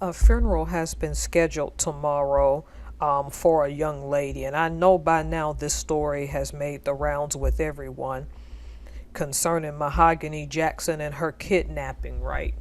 A funeral has been scheduled tomorrow for a young lady, and I know by now this story has made the rounds with everyone concerning Mahogany Jackson and her kidnapping, right?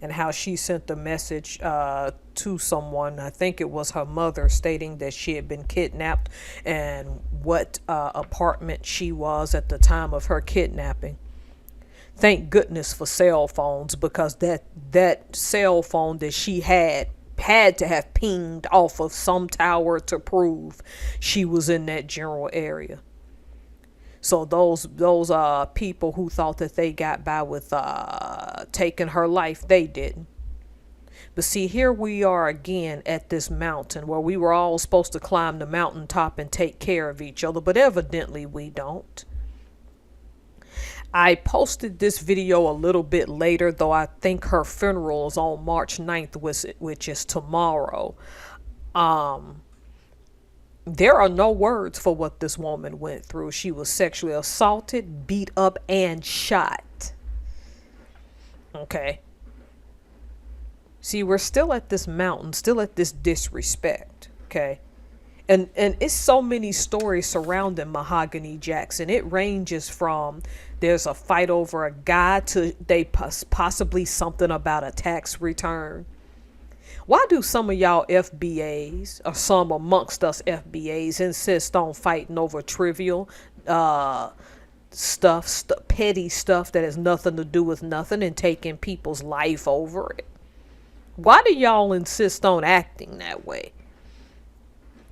And how she sent a message to someone, I think it was her mother, stating that she had been kidnapped and what apartment she was at the time of her kidnapping. Thank goodness for cell phones, because that cell phone that she had to have pinged off of some tower to prove she was in that general area. So those people who thought that they got by with taking her life, they didn't. But see, here we are again at this mountain where we were all supposed to climb the mountaintop and take care of each other, but evidently we don't. I posted this video a little bit later, though I think her funeral is on March 9th, which is tomorrow. There are no words for what this woman went through. She was sexually assaulted, beat up, and shot. Okay. See, we're still at this mountain, still at this disrespect. Okay. And it's so many stories surrounding Mahogany Jackson. It ranges from there's a fight over a guy to they possibly something about a tax return. Why do some of y'all FBAs, or some amongst us FBAs, insist on fighting over trivial petty stuff that has nothing to do with nothing, and taking people's life over it? Why do y'all insist on acting that way?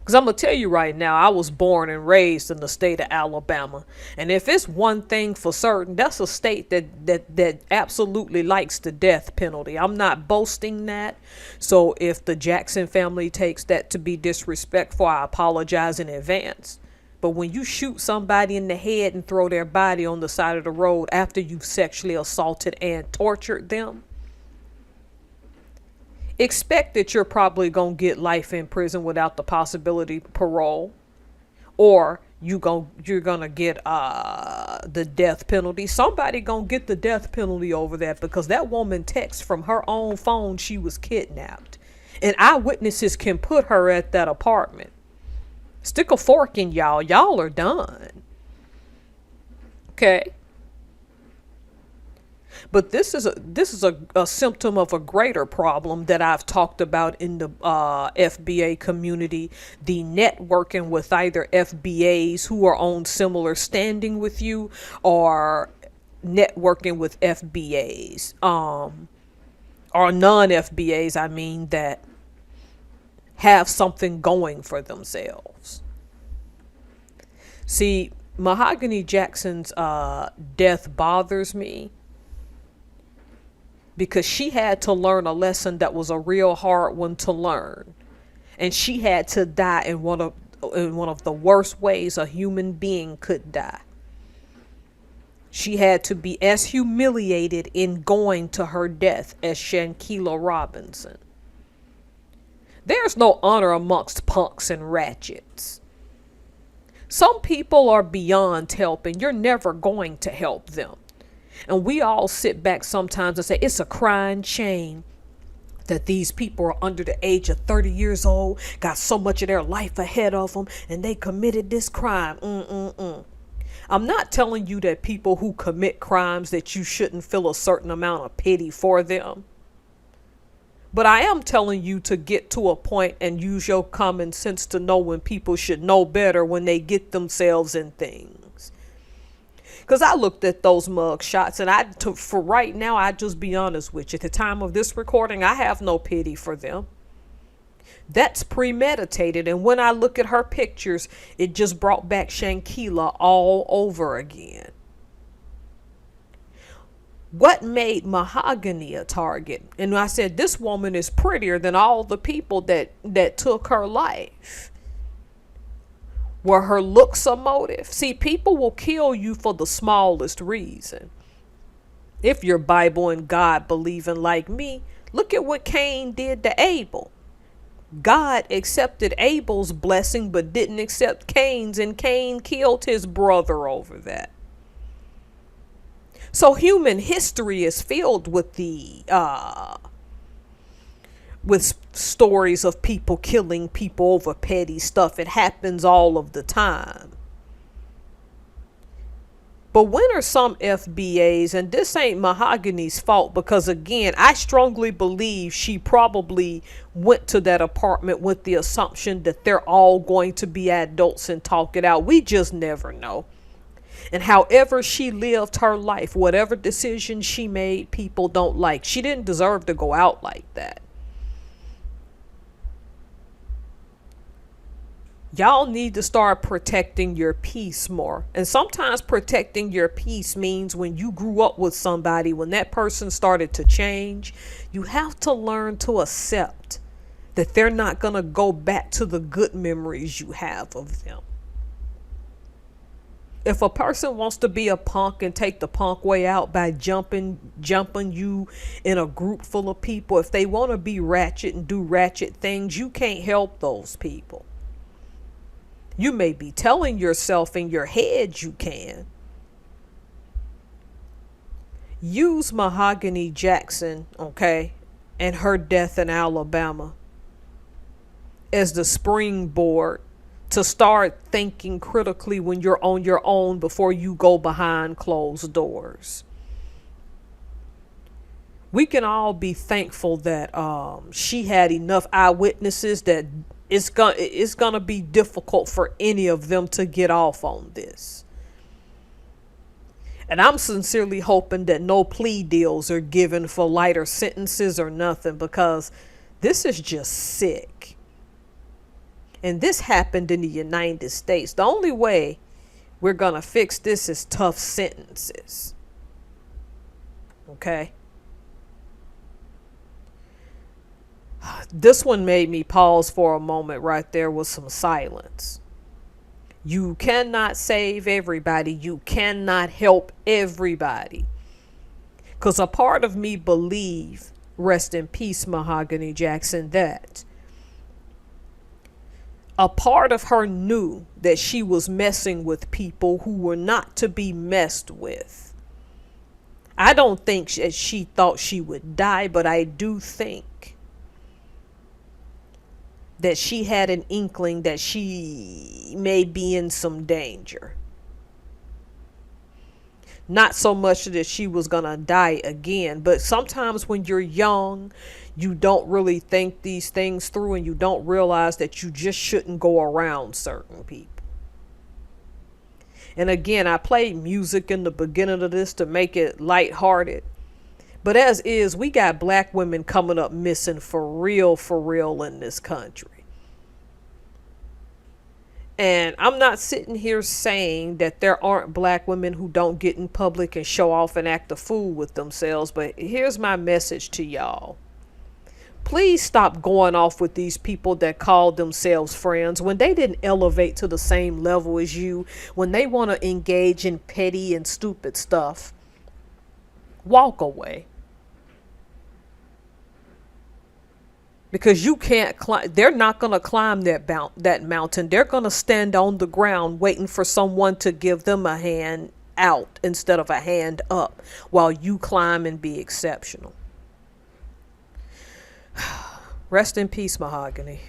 Because I'm going to tell you right now, I was born and raised in the state of Alabama. And if it's one thing for certain, that's a state that absolutely likes the death penalty. I'm not boasting that. So if the Jackson family takes that to be disrespectful, I apologize in advance. But when you shoot somebody in the head and throw their body on the side of the road after you've sexually assaulted and tortured them, expect that you're probably going to get life in prison without the possibility of parole, or you're going to get the death penalty. Somebody going to get the death penalty over that, because that woman texted from her own phone she was kidnapped, and eyewitnesses can put her at that apartment. Stick a fork in y'all are done. Okay. But this is a symptom of a greater problem that I've talked about in the FBA community: the networking with either FBAs who are on similar standing with you, or networking with FBAs, or non-FBAs, I mean, that have something going for themselves. See, Mahogany Jackson's death bothers me, because she had to learn a lesson that was a real hard one to learn, and she had to die in one of the worst ways a human being could die. She had to be as humiliated in going to her death as Shankila Robinson. There's no honor amongst punks and ratchets. Some people are beyond helping. You're never going to help them. And we all sit back sometimes and say it's a crying shame that these people are under the age of 30 years old, got so much of their life ahead of them, and they committed this crime. I'm not telling you that people who commit crimes that you shouldn't feel a certain amount of pity for them. But I am telling you to get to a point and use your common sense to know when people should know better when they get themselves in things. Because I looked at those mug shots, and for right now, I just be honest with you. At the time of this recording, I have no pity for them. That's premeditated. And when I look at her pictures, it just brought back Shankila all over again. What made Mahogany a target? And I said, this woman is prettier than all the people that took her life. Were her looks a motive? See, people will kill you for the smallest reason. If you're Bible and God believing like me, look at what Cain did to Abel. God accepted Abel's blessing but didn't accept Cain's, and Cain killed his brother over that. So human history is filled with the with stories of people killing people over petty stuff. It happens all of the time. But when are some FBAs, and this ain't Mahogany's fault, because again, I strongly believe she probably went to that apartment with the assumption that they're all going to be adults and talk it out. We just never know. And however she lived her life, whatever decision she made, people don't like. She didn't deserve to go out like that. Y'all need to start protecting your peace more. And sometimes protecting your peace means when you grew up with somebody, when that person started to change, you have to learn to accept that they're not going to go back to the good memories you have of them. If a person wants to be a punk and take the punk way out by jumping you in a group full of people, if they want to be ratchet and do ratchet things, you can't help those people. You may be telling yourself in your head you can. Use Mahogany Jackson, okay, and her death in Alabama as the springboard to start thinking critically when you're on your own before you go behind closed doors. We can all be thankful that she had enough eyewitnesses that it's gonna be difficult for any of them to get off on this. And I'm sincerely hoping that no plea deals are given for lighter sentences or nothing, because this is just sick. And this happened in the United States. The only way we're gonna fix this is tough sentences. Okay? This one made me pause for a moment right there with some silence. You cannot save everybody. You cannot help everybody. Because a part of me believe, rest in peace, Mahogany Jackson, that a part of her knew that she was messing with people who were not to be messed with. I don't think she thought she would die, but I do think that she had an inkling that she may be in some danger. Not so much that she was gonna die again, but sometimes when you're young, you don't really think these things through, and you don't realize that you just shouldn't go around certain people. And again, I played music in the beginning of this to make it lighthearted. But as is, we got black women coming up missing for real in this country. And I'm not sitting here saying that there aren't black women who don't get in public and show off and act a fool with themselves. But here's my message to y'all. Please stop going off with these people that call themselves friends when they didn't elevate to the same level as you, when they want to engage in petty and stupid stuff. Walk away. Because you can't climb. They're not going to climb that mountain. They're going to stand on the ground waiting for someone to give them a hand out instead of a hand up while you climb and be exceptional. Rest in peace, Mahogany.